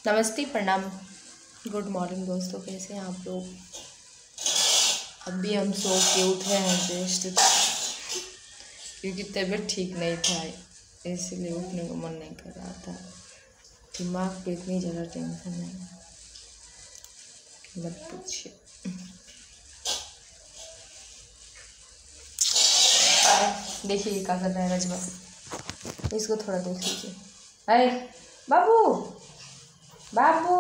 नमस्ते, प्रणाम, good morning दोस्तों। कैसे हैं आप लोग? अभी हम सो के उठे हैं जस्ट, क्योंकि तबीयत ठीक नहीं था, इसलिए उठने को मन नहीं कर रहा था। दिमाग पे इतनी ज़्यादा टेंशन है, मत पूछिए। देखिए क्या कर रहा है रजवा, इसको थोड़ा देख लीजिए। अरे बाबू, बाबू,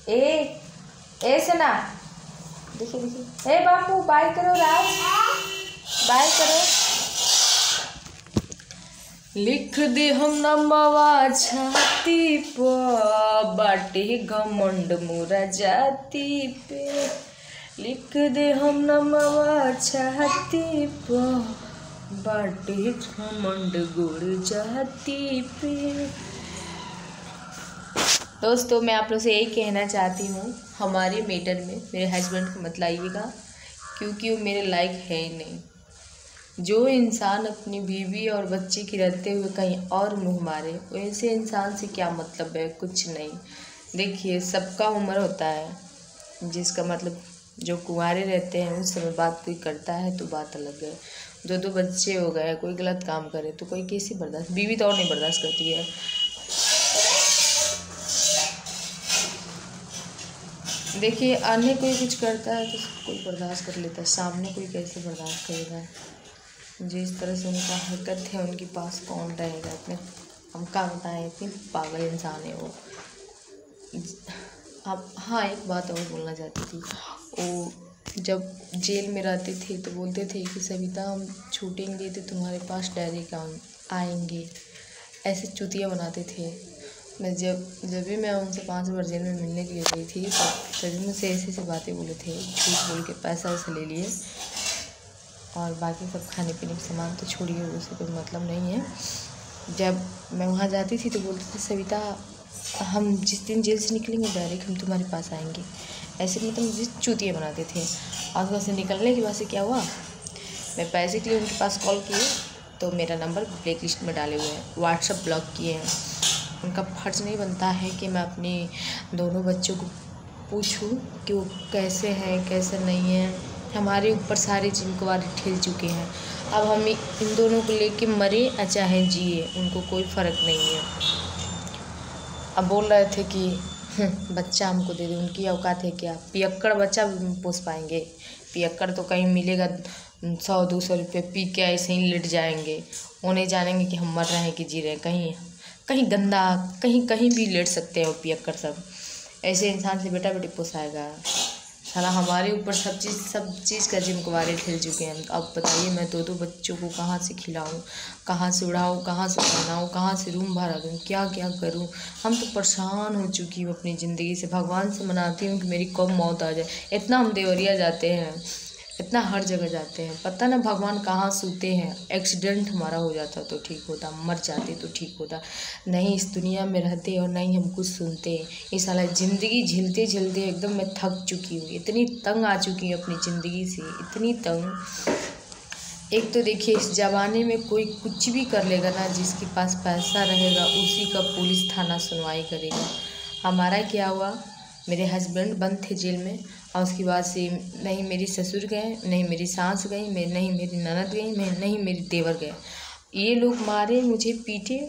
ए सना, देखिए देखिए। ए बाबू, बाय करो राज, बाय करो। लिख दे हम नमवा छाती पे, बाटे घमंड मोरा जाती पे। लिख दे हम नमवा छाती पे, बाटे घमंड गोड़ जाती पे। दोस्तों, मैं आप लोग से यही कहना चाहती हूँ, हमारे मैटर में मेरे हस्बैंड को मत लाइएगा, क्योंकि वो मेरे लायक है ही नहीं। जो इंसान अपनी बीवी और बच्चे की रहते हुए कहीं और मुँह मारे, वैसे इंसान से क्या मतलब है? कुछ नहीं। देखिए, सबका उम्र होता है, जिसका मतलब जो कुंवारे रहते हैं उस समय बात कोई करता है तो बात अलग है। दो बच्चे हो गए, कोई गलत काम करे तो कोई कैसे बर्दाश्त, बीवी तो और नहीं बर्दाश्त करती है। देखिए, अन्य कोई कुछ करता है तो कोई बर्दाश्त कर लेता है, सामने कोई कैसे बर्दाश्त करेगा? जिस तरह से उनका हरकत है, उनके पास कौन रहेगा? इतने हम क्या बताएं, इतनी पागल इंसान है वो। अब हाँ, एक बात और बोलना चाहती थी। वो जब जेल में रहते थे तो बोलते थे कि सविता, हम छूटेंगे तो तुम्हारे पास डायरेक्ट आएंगे, ऐसे चुतिया बनाते थे। मैं जब भी मैं उनसे 5 बार जेल में मिलने के लिए गई थी, तभी मुझसे ऐसी बातें बोले थे। झूठ बोल के पैसा वैसे ले लिए, और बाकी सब खाने पीने के सामान तो छोड़िए, उससे कोई मतलब नहीं है। जब मैं वहाँ जाती थी तो बोलते थे, सविता, हम जिस दिन जेल से निकलेंगे डायरेक्ट हम तुम्हारे पास आएंगे, ऐसे मतलब मुझे चूतिया बनाते थे। और वहाँ से निकलने के बाद से क्या हुआ, मैं पैसे के लिए उनके पास कॉल किए तो मेरा नंबर ब्लैक लिस्ट में डाले हुए हैं, व्हाट्सएप ब्लॉक किए हैं। उनका फर्ज नहीं बनता है कि मैं अपने दोनों बच्चों को पूछूं कि वो कैसे हैं कैसे नहीं हैं। हमारे ऊपर सारे जिम्मेवारी ठेल चुके हैं, अब हम इन दोनों को लेके मरे या चाहे जिए, उनको कोई फ़र्क नहीं है। अब बोल रहे थे कि बच्चा हमको दे दे, उनकी औकात है क्या? पियक्कड़ बच्चा पोस पाएंगे? पियक्कड़ तो कहीं मिलेगा 100-200 रुपये पी के ऐसे ही लेट जाएंगे, वो नहीं जानेंगे कि हम मर रहे हैं कि जी रहे हैं। कहीं गंदा, कहीं भी लेट सकते हैं वो पियक्कड़ सब। ऐसे इंसान से बेटा बेटी पोसाएगा? साला हमारे ऊपर सब चीज़ का जिम्मेवारी ठेल चुके हैं। अब बताइए, मैं 2 बच्चों को कहाँ से खिलाऊं, कहाँ से उड़ाऊं, कहाँ से पहनाऊं, कहाँ से रूम भाड़ा दूँ, क्या क्या करूं? हम तो परेशान हो चुकी हूँ अपनी ज़िंदगी से। भगवान से मनाती हूँ कि मेरी कब मौत आ जाए। इतना हम देवरिया जाते हैं, इतना हर जगह जाते हैं, पता ना भगवान कहाँ सूते हैं। एक्सीडेंट हमारा हो जाता तो ठीक होता, मर जाते तो ठीक होता, नहीं इस दुनिया में रहते और नहीं हम कुछ सुनते। इस साला ज़िंदगी झेलते झेलते एकदम मैं थक चुकी हूँ, इतनी तंग आ चुकी हूँ अपनी ज़िंदगी से, इतनी तंग। एक तो देखिए, इस ज़माने में कोई कुछ भी कर लेगा ना, जिसके पास पैसा रहेगा उसी का पुलिस थाना सुनवाई करेगा। हमारा क्या हुआ, मेरे हस्बैंड बंद थे जेल में, और उसके बाद से नहीं मेरी ससुर गए, नहीं मेरी सास गई, नहीं मेरी ननद गई, नहीं मेरी देवर गए। ये लोग मारे मुझे, पीटे,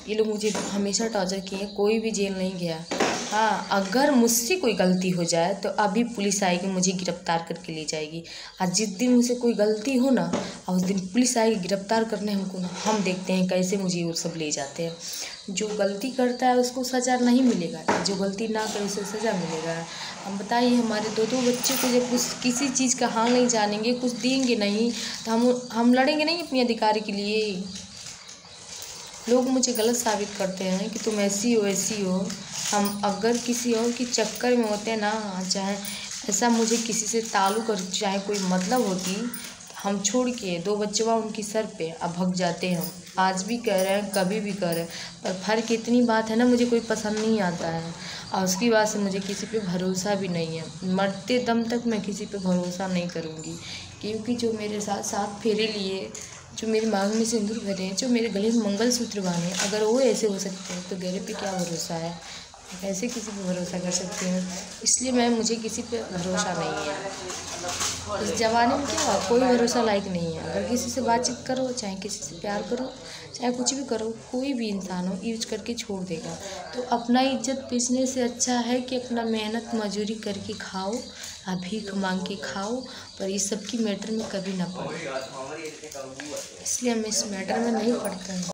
ये लोग मुझे हमेशा टॉर्चर किए, कोई भी जेल नहीं गया। हाँ, अगर मुझसे कोई गलती हो जाए तो अभी पुलिस आएगी, मुझे गिरफ्तार करके ले जाएगी। और जिस दिन मुझसे कोई गलती हो ना, और उस दिन पुलिस आएगी गिरफ्तार करने हमको ना, हम देखते हैं कैसे मुझे वो सब ले जाते हैं। जो गलती करता है उसको सज़ा नहीं मिलेगा, जो गलती ना करे उसे सज़ा मिलेगा। हम बताइए, हमारे 2 बच्चे को जब कुछ किसी चीज़ का हाल नहीं जानेंगे, कुछ देंगे नहीं, तो हम लड़ेंगे नहीं अपने अधिकार के लिए। लोग मुझे गलत साबित करते हैं कि तुम ऐसी हो ऐसी हो। हम अगर किसी और के चक्कर में होते ना, चाहे ऐसा मुझे किसी से ताल्लुक़ और चाहे कोई मतलब होती, हम छोड़ के 2 बच्चवा उनकी सर पे अब भग जाते हम। आज भी कह रहे हैं, कभी भी कह रहे हैं, पर फ़र्क इतनी बात है ना, मुझे कोई पसंद नहीं आता है, और उसकी वजह से मुझे किसी पे भरोसा भी नहीं है। मरते दम तक मैं किसी पे भरोसा नहीं करूँगी, क्योंकि जो मेरे साथ 7 फेरे लिए, जो मेरी मांग में सिंदूर भरे, जो मेरे गले में मंगलसूत्र बांधे, अगर वो ऐसे हो सकते हैं तो मेरे पे क्या भरोसा है? कैसे किसी पे भरोसा कर सकती हूँ। इसलिए मुझे किसी पे भरोसा नहीं है। इस ज़माने में क्या कोई भरोसा लायक नहीं है। अगर किसी से बातचीत करो, चाहे किसी से प्यार करो, चाहे कुछ भी करो, कोई भी इंसान हो यूज करके छोड़ देगा। तो अपना इज्जत बेचने से अच्छा है कि अपना मेहनत मजूरी करके खाओ, भीख मांग के खाओ, पर इस सब की मैटर में कभी ना पड़ो। इसलिए हम इस मैटर में नहीं पड़ते हैं।